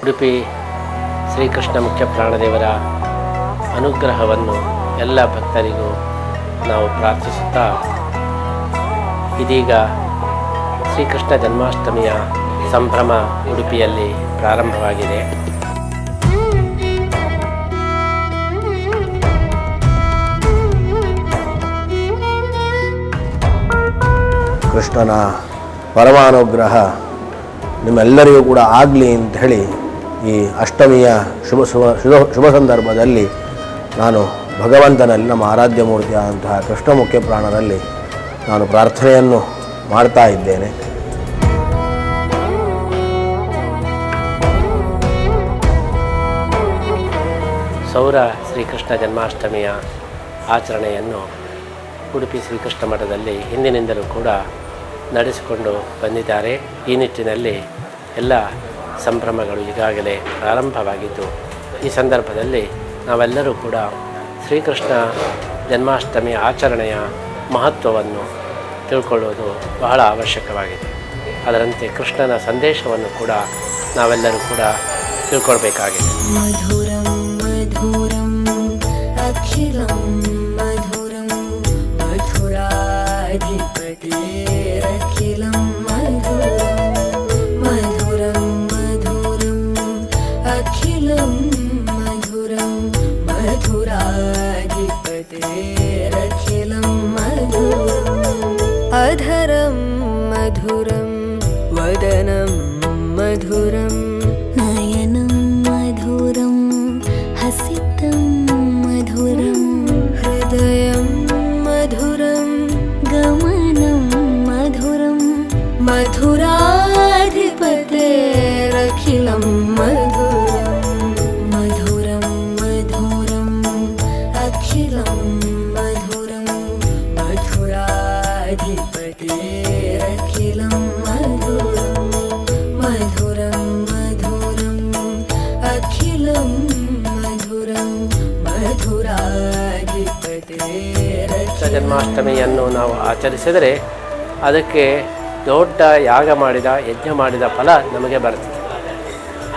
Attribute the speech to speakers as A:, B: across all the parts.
A: ಉಡುಪಿ ಶ್ರೀಕೃಷ್ಣ ಮುಖ್ಯ ಪ್ರಾಣದೇವರ ಅನುಗ್ರಹವನ್ನು ಎಲ್ಲ ಭಕ್ತರಿಗೂ ನಾವು ಪ್ರಾರ್ಥಿಸುತ್ತಾ ಇದೀಗ ಶ್ರೀಕೃಷ್ಣ ಜನ್ಮಾಷ್ಟಮಿಯ ಸಂಭ್ರಮ ಉಡುಪಿಯಲ್ಲಿ ಪ್ರಾರಂಭವಾಗಿದೆ.
B: ಕೃಷ್ಣನ ಪರಮಾನುಗ್ರಹ ನಿಮ್ಮೆಲ್ಲರಿಗೂ ಕೂಡ ಆಗಲಿ ಅಂತ ಹೇಳಿ ಈ ಅಷ್ಟಮಿಯ ಶುಭ ಸಂದರ್ಭದಲ್ಲಿ ನಾನು ಭಗವಂತನಲ್ಲಿ, ನಮ್ಮ ಆರಾಧ್ಯ ಮೂರ್ತಿಯಾದಂತಹ ಕೃಷ್ಣ ಮುಖ್ಯ ಪ್ರಾಣದಲ್ಲಿ ನಾನು ಪ್ರಾರ್ಥನೆಯನ್ನು ಮಾಡ್ತಾ ಇದ್ದೇನೆ.
A: ಸೌರ ಶ್ರೀಕೃಷ್ಣ ಜನ್ಮಾಷ್ಟಮಿಯ ಆಚರಣೆಯನ್ನು ಉಡುಪಿ ಶ್ರೀಕೃಷ್ಣ ಮಠದಲ್ಲಿ ಹಿಂದಿನಿಂದಲೂ ಕೂಡ ನಡೆಸಿಕೊಂಡು ಬಂದಿದ್ದಾರೆ. ಈ ನಿಟ್ಟಿನಲ್ಲಿ ಎಲ್ಲ ಸಂಭ್ರಮಗಳು ಈಗಾಗಲೇ ಪ್ರಾರಂಭವಾಗಿದ್ದು, ಈ ಸಂದರ್ಭದಲ್ಲಿ ನಾವೆಲ್ಲರೂ ಕೂಡ ಶ್ರೀಕೃಷ್ಣ ಜನ್ಮಾಷ್ಟಮಿ ಆಚರಣೆಯ ಮಹತ್ವವನ್ನು ತಿಳ್ಕೊಳ್ಳೋದು ಬಹಳ ಅವಶ್ಯಕವಾಗಿದೆ. ಅದರಂತೆ ಕೃಷ್ಣನ ಸಂದೇಶವನ್ನು ಕೂಡ ನಾವೆಲ್ಲರೂ ಕೂಡ ತಿಳ್ಕೊಳ್ಬೇಕಾಗಿದೆ.
C: ಮಧುರಂ ಮಧುರಂ ಅಖಿಲಂ ಮಧುರಂ ಮಧುರಾಧಿಪತಿರಖಿಲಂ ಮಧುರಂ ಮಧುರಂ ಅಖಿಲಂ ಮಧುರಂ ಮಧುರಾಧಿಪತಿರಖಿಲಂ ಅಧರಂ ಮಧುರಂ ವದನಂ ಮಧುರಂ ನಯನಂ ಮಧುರಂ ಹಸಿತಂ ಮಧುರಂ ಹೃದಯಂ ಮಧುರಂ ಗಮನಂ ಮಧುರಂ ಮಧುರಾಧಿಪತಿರಖಿಲಂ ಮಧುರಂ ಮಧುರಂ ಅಖಿಲಂ ಮಧುರಂ ಮಧುರಾಧಿಪತಿರಖಿಲಂ ಮಧುರಂ ಮಧುರಂ ಅಖಿಲಂ ಮಧುರಂ
A: ಕೃಷ್ಣ ಜನ್ಮಾಷ್ಟಮಿಯನ್ನು ನಾವು ಆಚರಿಸಿದರೆ ಅದಕ್ಕೆ ದೊಡ್ಡ ಯಾಗ ಮಾಡಿದ, ಯಜ್ಞ ಮಾಡಿದ ಫಲ ನಮಗೆ ಬರ್ತದೆ.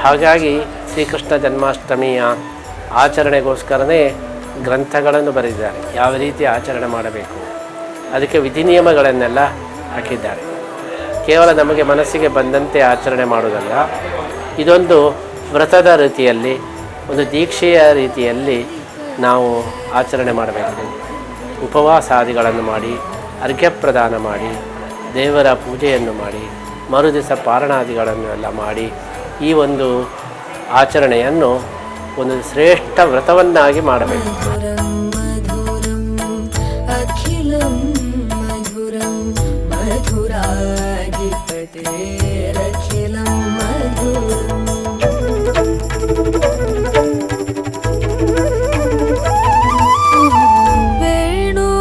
A: ಹಾಗಾಗಿ ಶ್ರೀಕೃಷ್ಣ ಜನ್ಮಾಷ್ಟಮಿಯ ಆಚರಣೆಗೋಸ್ಕರನೇ ಗ್ರಂಥಗಳನ್ನು ಬರೆದಿದ್ದಾರೆ. ಯಾವ ರೀತಿ ಆಚರಣೆ ಮಾಡಬೇಕು, ಅದಕ್ಕೆ ವಿಧಿ ನಿಯಮಗಳನ್ನೆಲ್ಲ ಹಾಕಿದ್ದಾರೆ. ಕೇವಲ ನಮಗೆ ಮನಸ್ಸಿಗೆ ಬಂದಂತೆ ಆಚರಣೆ ಮಾಡುವುದಲ್ಲ, ಇದೊಂದು ವ್ರತದ ರೀತಿಯಲ್ಲಿ, ಒಂದು ದೀಕ್ಷೆಯ ರೀತಿಯಲ್ಲಿ ನಾವು ಆಚರಣೆ ಮಾಡಬೇಕು. ಉಪವಾಸಾದಿಗಳನ್ನು ಮಾಡಿ, ಅರ್ಘ್ಯ ಪ್ರದಾನ ಮಾಡಿ, ದೇವರ ಪೂಜೆಯನ್ನು ಮಾಡಿ, ಮರುದಿವಸ ಪಾರಣಾದಿಗಳನ್ನು ಎಲ್ಲ ಮಾಡಿ ಈ ಒಂದು ಆಚರಣೆಯನ್ನು ಒಂದು ಶ್ರೇಷ್ಠ ವ್ರತವನ್ನಾಗಿ ಮಾಡಬೇಕು.
C: ಅಖಿಲಂ ಮಧುರಂ ಮಧುರಾಧಿಪತಿರಖಿಲಂ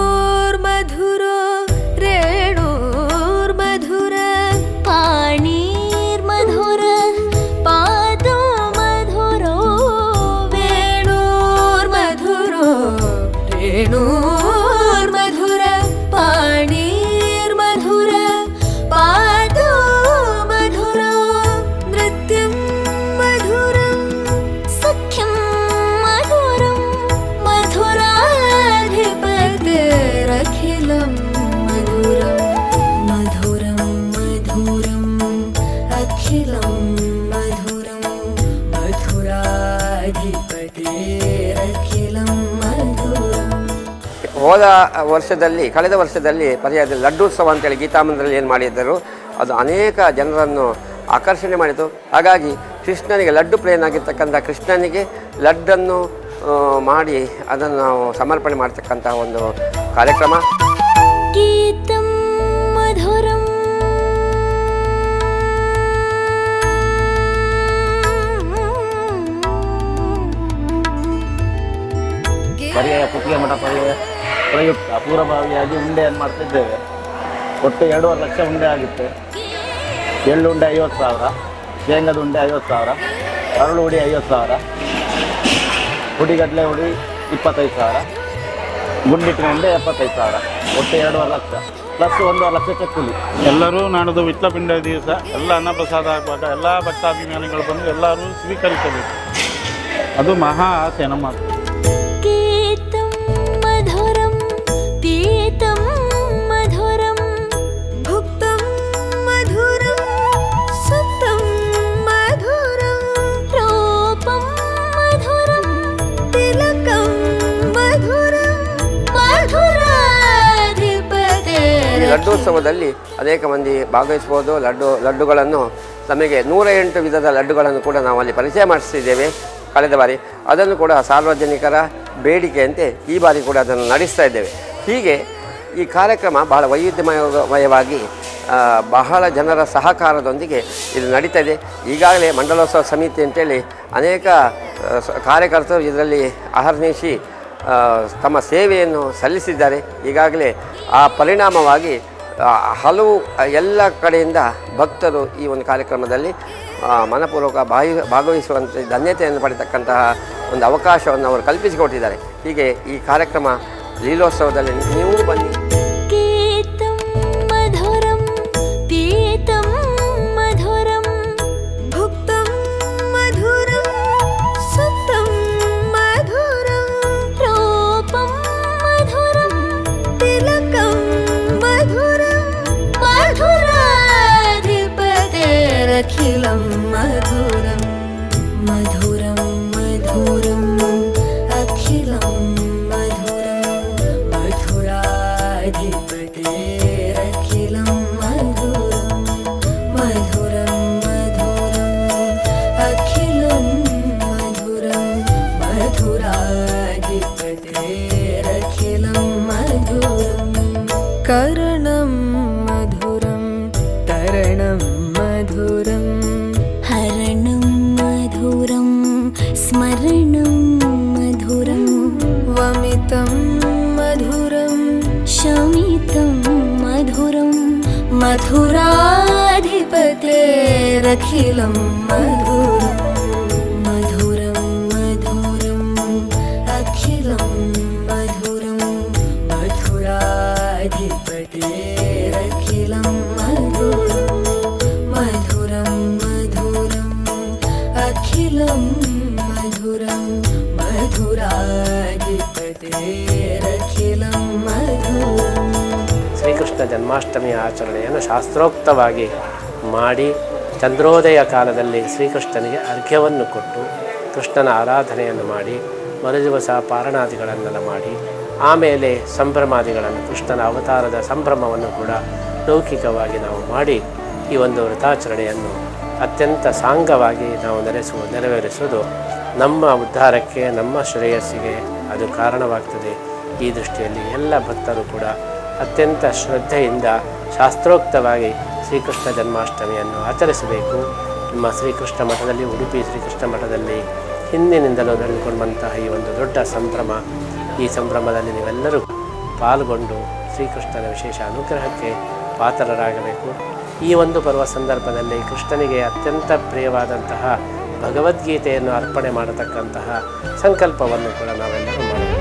C: ವೇಣೋರ್ಮಧುರೋ ರೇಣೋರ್ಮಧುರ ಪಾಣೀರ್ಮಧುರ ಪಾದೋ ಮಧುರೋ ವೇಣೋರ್ಮಧುರೋ ರೇಣೋರ್ಮಧುರ ಪಾಣೀರ್ಮಧುರ ಪಾದೋ ಮಧುರೋ ನೃತ್ಯಂ ಮಧುರಂ ಸಖ್ಯಂ ಮಧುರಂ ಮಧುರಾಧಿಪತಿರಖಿಲಂ ಮಧುರಂ ಮಧುರಂ ಅಖಿಲಂ ಮಧುರಂ ಮಧುರಾಧಿಪತಿರಖಿಲಂ
D: ಕಳೆದ ವರ್ಷದಲ್ಲಿ ಪರ್ಯಾಯದ ಲಡ್ಡೋತ್ಸವ ಅಂತೇಳಿ ಗೀತಾಮಂದಿರಲ್ಲಿ ಏನು ಮಾಡಿದ್ದರು, ಅದು ಅನೇಕ ಜನರನ್ನು ಆಕರ್ಷಣೆ ಮಾಡಿತು. ಹಾಗಾಗಿ ಕೃಷ್ಣನಿಗೆ ಲಡ್ಡು ಪ್ರಿಯನಾಗಿರ್ತಕ್ಕಂಥ ಕೃಷ್ಣನಿಗೆ ಲಡ್ಡನ್ನು ಮಾಡಿ ಅದನ್ನು ನಾವು ಸಮರ್ಪಣೆ ಮಾಡ್ತಕ್ಕಂಥ ಒಂದು ಕಾರ್ಯಕ್ರಮ.
C: ಗೀತಂ ಮಧುರಂ
E: ಪರ್ಯಾಯ ಕುತ್ತಿಗೆ ಮಠ ಪ್ರಯುಕ್ತ ಪೂರ್ವಭಾವಿಯಾಗಿ ಉಂಡೆಯನ್ನು ಮಾಡ್ತಿದ್ದೇವೆ. ಒಟ್ಟು 2.5 ಲಕ್ಷ ಉಂಡೆ ಆಗಿತ್ತು. ಎಳ್ಳು ಉಂಡೆ 50,000, ಶೇಂಗದ ಉಂಡೆ 50,000, ಅರಳು ಹುಡಿ 50,000, ಹುಡಿಗಡಲೆ ಹುಡಿ 25,000, ಗುಂಡಿಟ್ಟಿನ ಉಂಡೆ 75,000, ಒಟ್ಟು 2.5 ಲಕ್ಷ. ಪ್ಲಸ್ 1.5 ಲಕ್ಷ ಚಕ್ಕುಲಿ.
F: ಎಲ್ಲರೂ ನಾಡದು ವಿಟ್ಲಪಿಂಡ ದಿವಸ ಎಲ್ಲ ಅನ್ನಪ್ರಸಾದ ಆಗುವಾಗ ಎಲ್ಲ ಭಕ್ತಾಭಿಮಾನಿಗಳು ಬಂದು ಎಲ್ಲರೂ ಸ್ವೀಕರಿಸಬೇಕು. ಅದು ಮಹಾ ಆಸೆ ನಮ್ಮದು.
C: ಗೀತಂ ಮಧುರಂ ಪೀತಂ ಮಧುರಂ ಭುಕ್ತಂ ಮಧುರಂ ಸುತ್ತಂ ಮಧುರಂ ರೂಪಂ ಮಧುರಂ ತಿಲಕಂ ಮಧುರಂ ಮಧುರಾಧಿಪತೆ.
D: ಈ ಲಡ್ಡೋತ್ಸವದಲ್ಲಿ ಅನೇಕ ಮಂದಿ ಭಾಗವಹಿಸ್ಬೋದು. ಲಡ್ಡುಗಳನ್ನು ನಮಗೆ 108 ವಿಧದ ಲಡ್ಡುಗಳನ್ನು ಕೂಡ ನಾವು ಅಲ್ಲಿ ಪರಿಚಯ ಮಾಡಿಸಿದ್ದೇವೆ ಕಳೆದ ಬಾರಿ. ಅದನ್ನು ಕೂಡ ಸಾರ್ವಜನಿಕರ ಬೇಡಿಕೆಯಂತೆ ಈ ಬಾರಿ ಕೂಡ ಅದನ್ನು ನಡೆಸ್ತಾ ಇದ್ದೇವೆ. ಹೀಗೆ ಈ ಕಾರ್ಯಕ್ರಮ ಬಹಳ ವೈವಿಧ್ಯಮಯವಾಗಿ ಬಹಳ ಜನರ ಸಹಕಾರದೊಂದಿಗೆ ಇದು ನಡೀತಾ ಇದೆ. ಈಗಾಗಲೇ ಮಂಡಲೋತ್ಸವ ಸಮಿತಿ ಅಂತೇಳಿ ಅನೇಕ ಕಾರ್ಯಕರ್ತರು ಇದರಲ್ಲಿ ಅಹರ್ನಿಶಿ ತಮ್ಮ ಸೇವೆಯನ್ನು ಸಲ್ಲಿಸಿದ್ದಾರೆ. ಈಗಾಗಲೇ ಆ ಪರಿಣಾಮವಾಗಿ ಹಲವು ಎಲ್ಲ ಕಡೆಯಿಂದ ಭಕ್ತರು ಈ ಒಂದು ಕಾರ್ಯಕ್ರಮದಲ್ಲಿ ಮನಪೂರ್ವಕ ಭಾಗವಹಿಸುವಂಥ ಧನ್ಯತೆಯನ್ನು ಪಡೆತಕ್ಕಂತಹ ಒಂದು ಅವಕಾಶವನ್ನು ಅವರು ಕಲ್ಪಿಸಿಕೊಟ್ಟಿದ್ದಾರೆ. ಹೀಗೆ ಈ ಕಾರ್ಯಕ್ರಮ ಲೀಲೋತ್ಸವದಲ್ಲಿ ನೀವು ಬನ್ನಿ.
C: ಗೀತಂ ಮಧುರಂ ಪೀತಂ ಮಧುರಂ ಭುಕ್ತಂ ಮಧುರಂ ಸುತ್ತಂ ಮಧುರಂ ರೂಪಂ ಮಧುರಂ ತಿಲಕಂ ಮಧುರಂ ಮಧುರಾಧಿಪತೆರಖಿಲಂ ಮಧುರಂ ಮಧುರಂ ಮಧುರಂ ಅಖಿಲಂ ಮಧುರಂ ಮಧುರಾಧಿಪತೆರಖಿಲಂ ಮಧುರಂ ಮಧುರಂ ಮಧುರಂ ಅಖಿಲಂ ಮಧುರಂ ಮಧುರಾಧಿಪತೆರಖಿಲಂ ಮಧುರಂ ಕರ್ಣಂ ಮಧುರಂ ತರಣಂ ಮಧುರಂ ಹರಣಂ ಮಧುರಂ ಸ್ಮರಣಂ ಮಧುರಂ ವಮಿತಂ ಮಧುರಂ ಶಮಿತಂ ಮಧುರಂ ಮಧುರಾಧಿಪತೆರಖಿಲಂ ಮಧುರಂ ಮಧುರಂ ಮಧುರಂ ಅಖಿಲಂ ಮಧುರಂ ಮಧುರಾಧಿಪತೆರಖಿಲಂ ಮಧುರಂ ಮಧುರಂ ಮಧುರಂ ಅಖಿಲಂ ಮಧುರಂ ಮಧುರಾಧಿಪತೆರಖಿಲಂ ಮಧುರಂ.
A: ಶ್ರೀಕೃಷ್ಣ ಜನ್ಮಾಷ್ಟಮಿಯ ಆಚರಣೆಯನ್ನು ಶಾಸ್ತ್ರೋಕ್ತವಾಗಿ ಮಾಡಿ ಚಂದ್ರೋದಯ ಕಾಲದಲ್ಲಿ ಶ್ರೀಕೃಷ್ಣನಿಗೆ ಅರ್ಘ್ಯವನ್ನು ಕೊಟ್ಟು ಕೃಷ್ಣನ ಆರಾಧನೆಯನ್ನು ಮಾಡಿ ಮರುದಿವಸ ಪಾರಣಾದಿಗಳನ್ನೆಲ್ಲ ಮಾಡಿ ಆಮೇಲೆ ಸಂಭ್ರಮಾದಿಗಳನ್ನು ಕೃಷ್ಣನ ಅವತಾರದ ಸಂಭ್ರಮವನ್ನು ಕೂಡ ಲೌಕಿಕವಾಗಿ ನಾವು ಮಾಡಿ ಈ ಒಂದು ವ್ರತಾಚರಣೆಯನ್ನು ಅತ್ಯಂತ ಸಾಂಗವಾಗಿ ನಾವು ನೆರವೇರಿಸುವುದು ನಮ್ಮ ಉದ್ಧಾರಕ್ಕೆ, ನಮ್ಮ ಶ್ರೇಯಸ್ಸಿಗೆ ಅದು ಕಾರಣವಾಗ್ತದೆ. ಈ ದೃಷ್ಟಿಯಲ್ಲಿ ಎಲ್ಲ ಭಕ್ತರು ಕೂಡ ಅತ್ಯಂತ ಶ್ರದ್ಧೆಯಿಂದ ಶಾಸ್ತ್ರೋಕ್ತವಾಗಿ ಶ್ರೀಕೃಷ್ಣ ಜನ್ಮಾಷ್ಟಮಿಯನ್ನು ಆಚರಿಸಬೇಕು. ನಮ್ಮ ಶ್ರೀಕೃಷ್ಣ ಮಠದಲ್ಲಿ, ಉಡುಪಿ ಶ್ರೀಕೃಷ್ಣ ಮಠದಲ್ಲಿ ಹಿಂದಿನಿಂದಲೂ ನಡೆದುಕೊಂಡಂತಹ ಈ ಒಂದು ದೊಡ್ಡ ಸಂಭ್ರಮ, ಈ ಸಂಭ್ರಮದಲ್ಲಿ ನೀವೆಲ್ಲರೂ ಪಾಲ್ಗೊಂಡು ಶ್ರೀಕೃಷ್ಣನ ವಿಶೇಷ ಅನುಗ್ರಹಕ್ಕೆ ಪಾತ್ರರಾಗಬೇಕು. ಈ ಒಂದು ಪರ್ವ ಸಂದರ್ಭದಲ್ಲಿ ಕೃಷ್ಣನಿಗೆ ಅತ್ಯಂತ ಪ್ರಿಯವಾದಂತಹ ಭಗವದ್ಗೀತೆಯನ್ನು ಅರ್ಪಣೆ ಮಾಡತಕ್ಕಂತಹ ಸಂಕಲ್ಪವನ್ನು ಕೂಡ ನಾವೆಲ್ಲರೂ ಮಾಡಬೇಕು.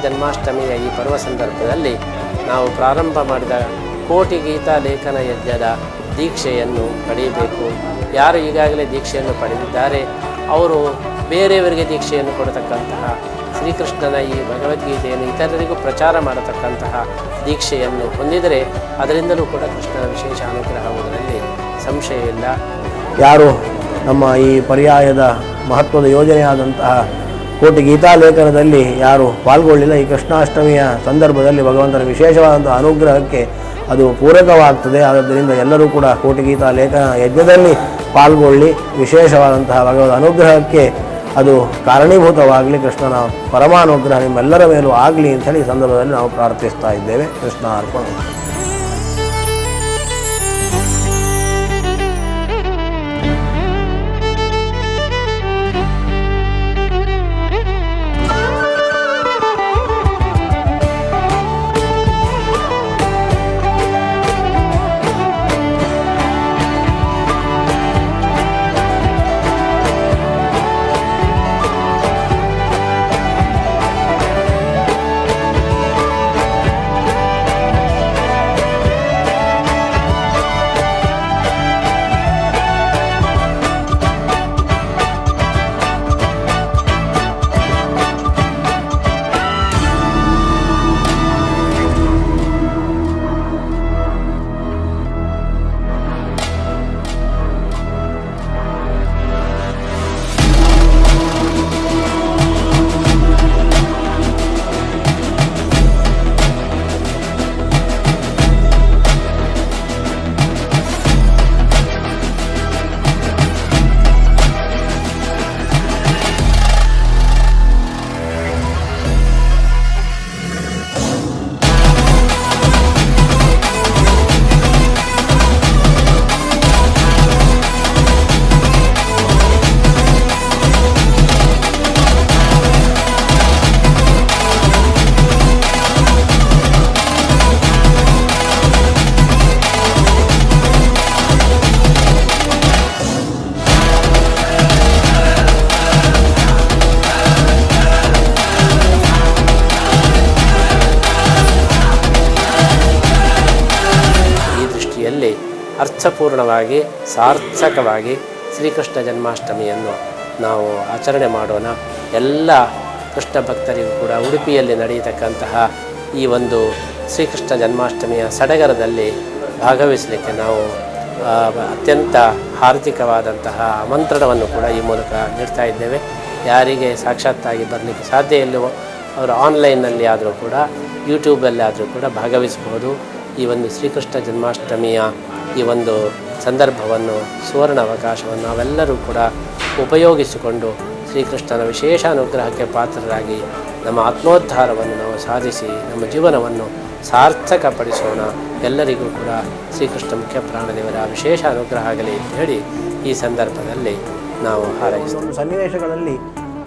A: ಜನ್ಮಾಷ್ಟಮಿಯ ಈ ಪರ್ವ ಸಂದರ್ಭದಲ್ಲಿ ನಾವು ಪ್ರಾರಂಭ ಮಾಡಿದ ಕೋಟಿ ಗೀತಾ ಲೇಖನ ಯಜ್ಞದ ದೀಕ್ಷೆಯನ್ನು ಪಡೆಯಬೇಕು. ಯಾರು ಈಗಾಗಲೇ ದೀಕ್ಷೆಯನ್ನು ಪಡೆದಿದ್ದಾರೆ ಅವರು ಬೇರೆಯವರಿಗೆ ದೀಕ್ಷೆಯನ್ನು ಕೊಡತಕ್ಕಂತಹ, ಶ್ರೀಕೃಷ್ಣನ ಈ ಭಗವದ್ಗೀತೆಯನ್ನು ಇತರರಿಗೂ ಪ್ರಚಾರ ಮಾಡತಕ್ಕಂತಹ ದೀಕ್ಷೆಯನ್ನು ಹೊಂದಿದರೆ ಅದರಿಂದಲೂ ಕೂಡ ಕೃಷ್ಣನ ವಿಶೇಷ ಅನುಗ್ರಹವುದರಲ್ಲಿ ಸಂಶಯವಿಲ್ಲ.
B: ಯಾರು ನಮ್ಮ ಈ ಪರ್ಯಾಯದ ಮಹತ್ವದ ಯೋಜನೆಯಾದಂತಹ ಕೋಟಿ ಗೀತಾ ಲೇಖನದಲ್ಲಿ ಯಾರು ಪಾಲ್ಗೊಳ್ಳಿಲ್ಲ, ಈ ಕೃಷ್ಣಾಷ್ಟಮಿಯ ಸಂದರ್ಭದಲ್ಲಿ ಭಗವಂತನ ವಿಶೇಷವಾದಂಥ ಅನುಗ್ರಹಕ್ಕೆ ಅದು ಪೂರಕವಾಗ್ತದೆ. ಆದ್ದರಿಂದ ಎಲ್ಲರೂ ಕೂಡ ಕೋಟಿ ಗೀತಾ ಲೇಖನ ಯಜ್ಞದಲ್ಲಿ ಪಾಲ್ಗೊಳ್ಳಿ, ವಿಶೇಷವಾದಂತಹ ಭಗವದ್ ಅನುಗ್ರಹಕ್ಕೆ ಅದು ಕಾರಣೀಭೂತವಾಗಲಿ, ಕೃಷ್ಣನ ಪರಮಾನುಗ್ರಹ ನಿಮ್ಮೆಲ್ಲರ ಮೇಲೂ ಆಗಲಿ ಅಂಥೇಳಿ ಈ ಸಂದರ್ಭದಲ್ಲಿ ನಾವು ಪ್ರಾರ್ಥಿಸ್ತಾ ಇದ್ದೇವೆ. ಕೃಷ್ಣ ಅರ್ಪಣ.
A: ಅರ್ಥಪೂರ್ಣವಾಗಿ ಸಾರ್ಥಕವಾಗಿ ಶ್ರೀಕೃಷ್ಣ ಜನ್ಮಾಷ್ಟಮಿಯನ್ನು ನಾವು ಆಚರಣೆ ಮಾಡೋಣ. ಎಲ್ಲ ಕೃಷ್ಣ ಭಕ್ತರಿಗೂ ಕೂಡ ಉಡುಪಿಯಲ್ಲಿ ನಡೆಯತಕ್ಕಂತಹ ಈ ಒಂದು ಶ್ರೀಕೃಷ್ಣ ಜನ್ಮಾಷ್ಟಮಿಯ ಸಡಗರದಲ್ಲಿ ಭಾಗವಹಿಸಲಿಕ್ಕೆ ನಾವು ಅತ್ಯಂತ ಹಾರ್ದಿಕವಾದಂತಹ ಆಮಂತ್ರಣವನ್ನು ಕೂಡ ಈ ಮೂಲಕ ನೀಡ್ತಾ ಇದ್ದೇವೆ. ಯಾರಿಗೆ ಸಾಕ್ಷಾತ್ತಾಗಿ ಬರಲಿಕ್ಕೆ ಸಾಧ್ಯ ಇಲ್ಲವೋ ಅವರು ಆನ್ಲೈನ್ನಲ್ಲಿ ಆದರೂ ಕೂಡ ಯೂಟ್ಯೂಬಲ್ಲಿ ಆದರೂ ಕೂಡ ಭಾಗವಹಿಸಬಹುದು. ಈ ಒಂದು ಶ್ರೀಕೃಷ್ಣ ಜನ್ಮಾಷ್ಟಮಿಯ ಈ ಒಂದು ಸಂದರ್ಭವನ್ನು, ಸುವರ್ಣ ಅವಕಾಶವನ್ನು ನಾವೆಲ್ಲರೂ ಕೂಡ ಉಪಯೋಗಿಸಿಕೊಂಡು ಶ್ರೀಕೃಷ್ಣನ ವಿಶೇಷ ಅನುಗ್ರಹಕ್ಕೆ ಪಾತ್ರರಾಗಿ ನಮ್ಮ ಆತ್ಮೋದ್ಧಾರವನ್ನು ನಾವು ಸಾಧಿಸಿ ನಮ್ಮ ಜೀವನವನ್ನು ಸಾರ್ಥಕಪಡಿಸೋಣ. ಎಲ್ಲರಿಗೂ ಕೂಡ ಶ್ರೀಕೃಷ್ಣ ಮುಖ್ಯ ಪ್ರಾಣದೇವರ ವಿಶೇಷ ಅನುಗ್ರಹ ಆಗಲಿ ಅಂತ ಹೇಳಿ ಈ ಸಂದರ್ಭದಲ್ಲಿ ನಾವು ಹಾರೈಸ್ತೇವೆ.
B: ಸನ್ನಿವೇಶಗಳಲ್ಲಿ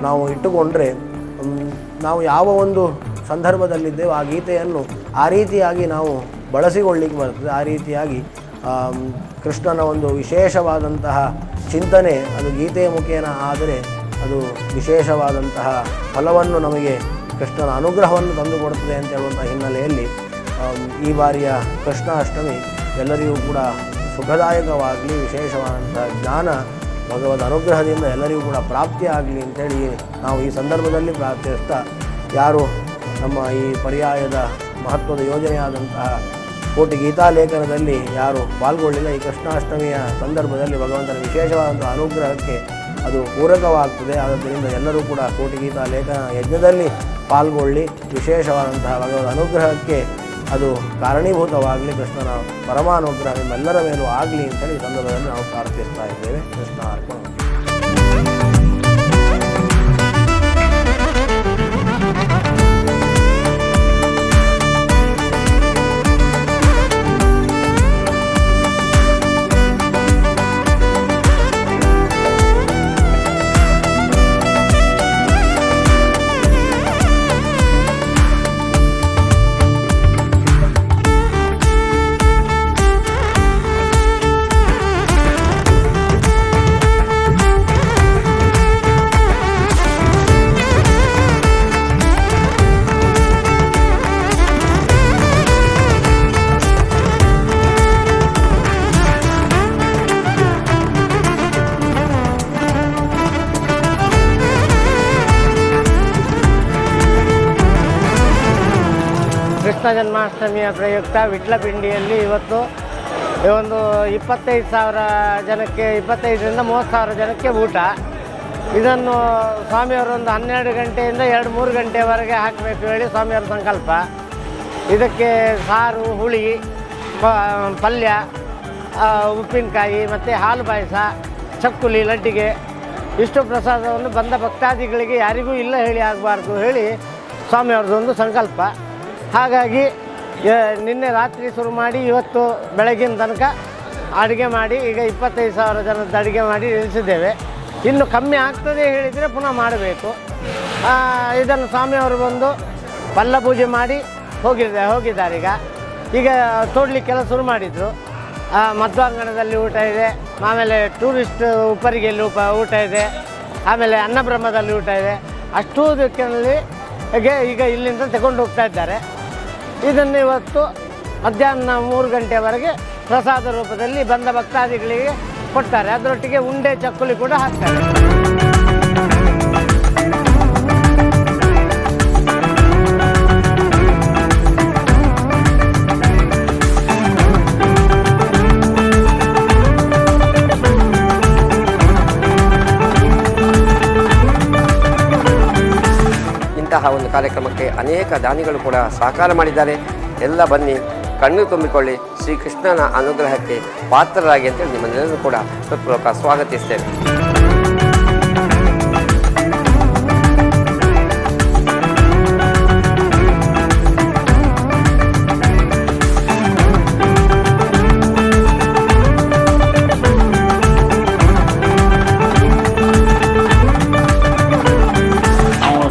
B: ನಾವು ಇಟ್ಟುಕೊಂಡ್ರೆ ನಾವು ಯಾವ ಒಂದು ಸಂದರ್ಭದಲ್ಲಿದ್ದೇವೆ ಆ ಗೀತೆಯನ್ನು ಆ ರೀತಿಯಾಗಿ ನಾವು ಬಳಸಿಕೊಳ್ಳಿಕ್ಕೆ ಬರ್ತದೆ. ಆ ರೀತಿಯಾಗಿ ಕೃಷ್ಣನ ಒಂದು ವಿಶೇಷವಾದಂತಹ ಚಿಂತನೆ ಅದು ಗೀತೆಯ ಮುಖೇನ ಆದರೆ ಅದು ವಿಶೇಷವಾದಂತಹ ಫಲವನ್ನು ನಮಗೆ ಕೃಷ್ಣನ ಅನುಗ್ರಹವನ್ನು ತಂದುಕೊಡ್ತದೆ ಅಂತ ಹೇಳುವಂಥ ಹಿನ್ನೆಲೆಯಲ್ಲಿ ಈ ಬಾರಿಯ ಕೃಷ್ಣಾಷ್ಟಮಿ ಎಲ್ಲರಿಗೂ ಕೂಡ ಸುಖದಾಯಕವಾಗಲಿ, ವಿಶೇಷವಾದಂತಹ ಜ್ಞಾನ ಭಗವದ್ ಅನುಗ್ರಹದಿಂದ ಎಲ್ಲರಿಗೂ ಕೂಡ ಪ್ರಾಪ್ತಿಯಾಗಲಿ ಅಂಥೇಳಿ ನಾವು ಈ ಸಂದರ್ಭದಲ್ಲಿ ಪ್ರಾರ್ಥಿಸ್ತಾ, ಯಾರು ನಮ್ಮ ಈ ಪರ್ಯಾಯದ ಮಹತ್ವದ ಯೋಜನೆಯಾದಂತಹ ಕೋಟಿ ಗೀತಾ ಲೇಖನದಲ್ಲಿ ಯಾರು ಪಾಲ್ಗೊಳ್ಳಿಲ್ಲ, ಈ ಕೃಷ್ಣಾಷ್ಟಮಿಯ ಸಂದರ್ಭದಲ್ಲಿ ಭಗವಂತನ ವಿಶೇಷವಾದಂತಹ ಅನುಗ್ರಹಕ್ಕೆ ಅದು ಪೂರಕವಾಗ್ತದೆ. ಆದ್ದರಿಂದ ಎಲ್ಲರೂ ಕೂಡ ಕೋಟಿ ಗೀತಾ ಲೇಖನ ಯಜ್ಞದಲ್ಲಿ ಪಾಲ್ಗೊಳ್ಳಿ, ವಿಶೇಷವಾದಂತಹ ಭಗವದ್ ಅನುಗ್ರಹಕ್ಕೆ ಅದು ಕಾರಣೀಭೂತವಾಗಲಿ, ಕೃಷ್ಣನ ಪರಮಾನುಗ್ರಹ ನಿಮ್ಮೆಲ್ಲರ ಮೇಲೂ ಆಗಲಿ ಅಂತೇಳಿ ಈ ಸಂದರ್ಭದಲ್ಲಿ ನಾವು ಪ್ರಾರ್ಥಿಸ್ತಾ ಇದ್ದೇವೆ. ಕೃಷ್ಣ ಅರ್ಪಣ.
G: ಜನ್ಮಾಷ್ಟಮಿಯ ಪ್ರಯುಕ್ತ ವಿಟ್ಲಪಿಂಡಿಯಲ್ಲಿ ಇವತ್ತು ಒಂದು 25,000 ಜನಕ್ಕೆ 25,000ರಿಂದ 30,000 ಜನಕ್ಕೆ ಊಟ. ಇದನ್ನು ಸ್ವಾಮಿಯವರು ಒಂದು 12 ಗಂಟೆಯಿಂದ 2-3 ಗಂಟೆವರೆಗೆ ಹಾಕಬೇಕು ಹೇಳಿ ಸ್ವಾಮಿಯವರ ಸಂಕಲ್ಪ. ಇದಕ್ಕೆ ಸಾರು, ಹುಳಿ, ಪಲ್ಯ, ಉಪ್ಪಿನಕಾಯಿ ಮತ್ತು ಹಾಲು ಪಾಯಸ, ಚಕ್ಕುಲಿ, ಲಡ್ಡಿಗೆ ಇಷ್ಟು ಪ್ರಸಾದವನ್ನು ಬಂದ ಭಕ್ತಾದಿಗಳಿಗೆ ಯಾರಿಗೂ ಇಲ್ಲ ಹೇಳಿ ಆಗಬಾರ್ದು ಹೇಳಿ ಸ್ವಾಮಿಯವ್ರದ್ದೊಂದು ಸಂಕಲ್ಪ. ಹಾಗಾಗಿ ನಿನ್ನೆ ರಾತ್ರಿ ಶುರು ಮಾಡಿ ಇವತ್ತು ಬೆಳಗಿನ ತನಕ ಅಡುಗೆ ಮಾಡಿ ಈಗ 25,000 ಜನದ ಅಡುಗೆ ಮಾಡಿ ನಿಲ್ಲಿಸಿದ್ದೇವೆ. ಇನ್ನು ಕಮ್ಮಿ ಆಗ್ತದೆ ಹೇಳಿದರೆ ಪುನಃ ಮಾಡಬೇಕು. ಇದನ್ನು ಸ್ವಾಮಿಯವರು ಬಂದು ಪಲ್ಲ ಪೂಜೆ ಮಾಡಿ ಹೋಗಿದ್ದಾರೆ. ಈಗ ತೋಡಲಿಕ್ಕೆಲ್ಲ ಶುರು ಮಾಡಿದರು. ಮಧ್ವಾಂಗಣದಲ್ಲಿ ಊಟ ಇದೆ, ಆಮೇಲೆ ಟೂರಿಸ್ಟ್ ಉಪ್ಪರಿಗೆಯಲ್ಲಿ ಊಟ ಇದೆ, ಆಮೇಲೆ ಅನ್ನಬ್ರಹ್ಮದಲ್ಲಿ ಊಟ ಇದೆ. ಅಷ್ಟೂ ದಿಕ್ಕಿನಲ್ಲಿ ಈಗ ಇಲ್ಲಿಂದ ತಗೊಂಡು ಹೋಗ್ತಾ ಇದ್ದಾರೆ. ಇದನ್ನು ಇವತ್ತು ಮಧ್ಯಾಹ್ನ 3 ಗಂಟೆವರೆಗೆ ಪ್ರಸಾದ ರೂಪದಲ್ಲಿ ಬಂದ ಭಕ್ತಾದಿಗಳಿಗೆ ಕೊಡ್ತಾರೆ. ಅದರೊಟ್ಟಿಗೆ ಉಂಡೆ, ಚಕ್ಕುಲಿ ಕೂಡ ಹಾಕ್ತಾರೆ.
D: ಇಂತಹ ಒಂದು ಕಾರ್ಯಕ್ರಮಕ್ಕೆ ಅನೇಕ ದಾನಿಗಳು ಕೂಡ ಸಹಕಾರ ಮಾಡಿದ್ದಾರೆ. ಎಲ್ಲ ಬನ್ನಿ, ಕಣ್ಣು ತುಂಬಿಕೊಳ್ಳಿ, ಶ್ರೀಕೃಷ್ಣನ ಅನುಗ್ರಹಕ್ಕೆ ಪಾತ್ರರಾಗಿ ಅಂತೇಳಿ ನಿಮ್ಮನ್ನೆಲ್ಲರೂ ಕೂಡ ಹೃತ್ಪೂರ್ವಕ ಸ್ವಾಗತಿಸ್ತೇವೆ.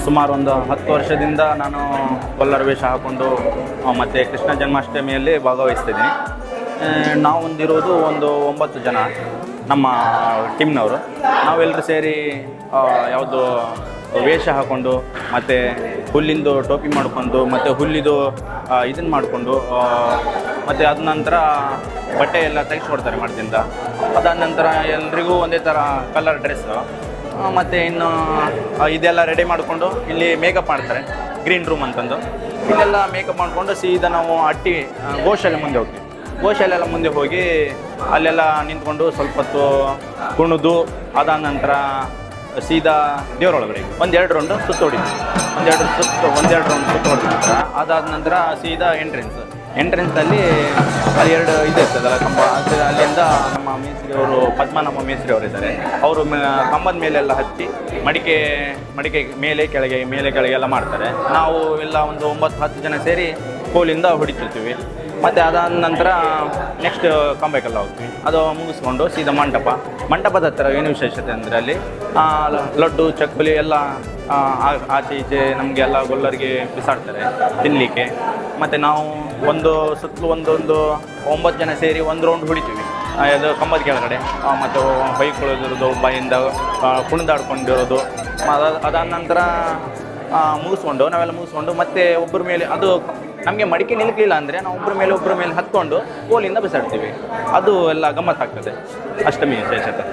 E: ಸುಮಾರು ಒಂದು 10 ವರ್ಷದಿಂದ ನಾನು ಕೊಲ್ಲರ ವೇಷ ಹಾಕ್ಕೊಂಡು ಮತ್ತು ಕೃಷ್ಣ ಜನ್ಮಾಷ್ಟಮಿಯಲ್ಲಿ ಭಾಗವಹಿಸ್ತಿದ್ದೀನಿ. ನಾವು ಹೊಂದಿರೋದು ಒಂದು 9 ಜನ ನಮ್ಮ ಟೀಮ್ನವರು. ನಾವೆಲ್ಲರೂ ಸೇರಿ ಯಾವುದು ವೇಷ ಹಾಕ್ಕೊಂಡು ಮತ್ತು ಹುಲ್ಲಿಂದು ಟೋಪಿ ಮಾಡಿಕೊಂಡು ಮತ್ತು ಹುಲ್ಲಿದು ಇದನ್ನು ಮಾಡಿಕೊಂಡು ಮತ್ತು ಅದ ನಂತರ ಬಟ್ಟೆ ಎಲ್ಲ ತೆಗೆಸ್ಕೊಡ್ತಾರೆ ಮಠದಿಂದ. ಅದಾದ ನಂತರ ಎಲ್ರಿಗೂ ಒಂದೇ ಥರ ಕಲರ್ ಡ್ರೆಸ್ಸು ಮತ್ತು ಇನ್ನು ಇದೆಲ್ಲ ರೆಡಿ ಮಾಡಿಕೊಂಡು ಇಲ್ಲಿ ಮೇಕಪ್ ಮಾಡ್ತಾರೆ, ಗ್ರೀನ್ ರೂಮ್ ಅಂತಂದು. ಇಲ್ಲೆಲ್ಲ ಮೇಕಪ್ ಮಾಡಿಕೊಂಡು ಸೀದಾ ನಾವು ಅಟ್ಟಿ ಗೋಶಾಲೆ ಮುಂದೆ ಹೋಗ್ತೀವಿ. ಗೋಶಾಲೆಲ್ಲ ಮುಂದೆ ಹೋಗಿ ಅಲ್ಲೆಲ್ಲ ನಿಂತ್ಕೊಂಡು ಸ್ವಲ್ಪ ಹೊತ್ತು ಕುಣಿದು ಅದಾದ ನಂತರ ಸೀದಾ ದೇವರೊಳಗಡೆ 1-2 ರೌಂಡು ಸುತ್ತು ಹೊಡಿತೀವಿ. 1-2 ರೌಂಡ್ ಸುತ್ತು ಹೊಡೆದ ನಂತರ ಅದಾದ ನಂತರ ಸೀದಾ ಎಂಟ್ರೆನ್ಸಲ್ಲಿ ಅಲ್ಲಿ 2 ಇದು ಇರ್ತದಲ್ಲ ಕಂಬ, ಅಲ್ಲಿಂದ ನಮ್ಮ ಮೇಸ್ತ್ರಿ ಅವರು ಪದ್ಮನಾಭ ಮೇಸ್ತ್ರಿ ಅವರು ಇದ್ದಾರೆ. ಅವರು ಕಂಬದ ಮೇಲೆಲ್ಲ ಹತ್ತಿ ಮಡಿಕೆ ಮೇಲೆ ಕೆಳಗೆ ಎಲ್ಲ ಮಾಡ್ತಾರೆ. ನಾವು ಎಲ್ಲ ಒಂದು 9-10 ಜನ ಸೇರಿ ಕೋಲಿಂದ ಹೊಡಿತಿರ್ತೀವಿ. ಮತ್ತು ಅದಾದ ನಂತರ ನೆಕ್ಸ್ಟ್ ಕಂಬಕ್ಕೆಲ್ಲ ಹೋಗ್ತೀವಿ. ಅದು ಮುಗಿಸ್ಕೊಂಡು ಸೀದಾ ಮಂಟಪದ ಹತ್ತಿರ ಏನು ವಿಶೇಷತೆ ಅಂದರೆ ಅಲ್ಲಿ ಲಡ್ಡು, ಚಕ್ಕುಲಿ ಎಲ್ಲ ಆಚೆ ಈಚೆ ನಮಗೆ ಎಲ್ಲ ಗೊಲ್ಲರಿಗೆ ಬಿಸಾಡ್ತಾರೆ ತಿನ್ನಲಿಕ್ಕೆ. ಮತ್ತು ನಾವು ಒಂದು ಸುತ್ತಲೂ ಒಂದೊಂದು 9 ಜನ ಸೇರಿ ಒಂದು ರೌಂಡ್ ಹೊಡಿತೀವಿ ಅದು ಕಂಬದ ಕೆಳಗಡೆ. ಮತ್ತು ಬೈಕೊಳ್ಳೋದಿರೋದು, ಬಾಯಿಂದ ಕುಣಿದಾಡ್ಕೊಂಡಿರೋದು. ಅದಾದ ನಂತರ ನಾವೆಲ್ಲ ಮುಗಿಸ್ಕೊಂಡು ಮತ್ತೆ ಒಬ್ಬರ ಮೇಲೆ, ಅದು ನಮಗೆ ಮಡಿಕೆ ನಿಲ್ಕಲಿಲ್ಲ ಅಂದರೆ ನಾವು ಒಬ್ಬರ ಮೇಲೆ ಹತ್ಕೊಂಡು ಕೋಲಿಂದ ಬಿಸಾಡ್ತೀವಿ. ಅದು ಎಲ್ಲ ಗಮ್ಮತ್ತಾಗ್ತದೆ ಅಷ್ಟಮಿ ವಿಶೇಷತೆ.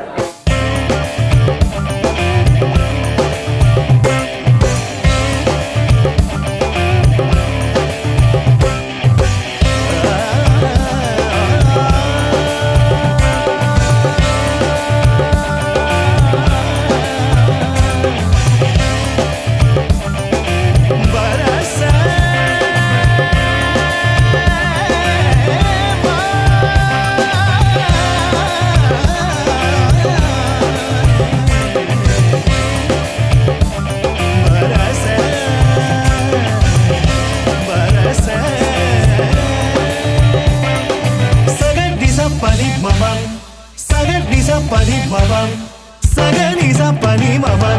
H: Pani mama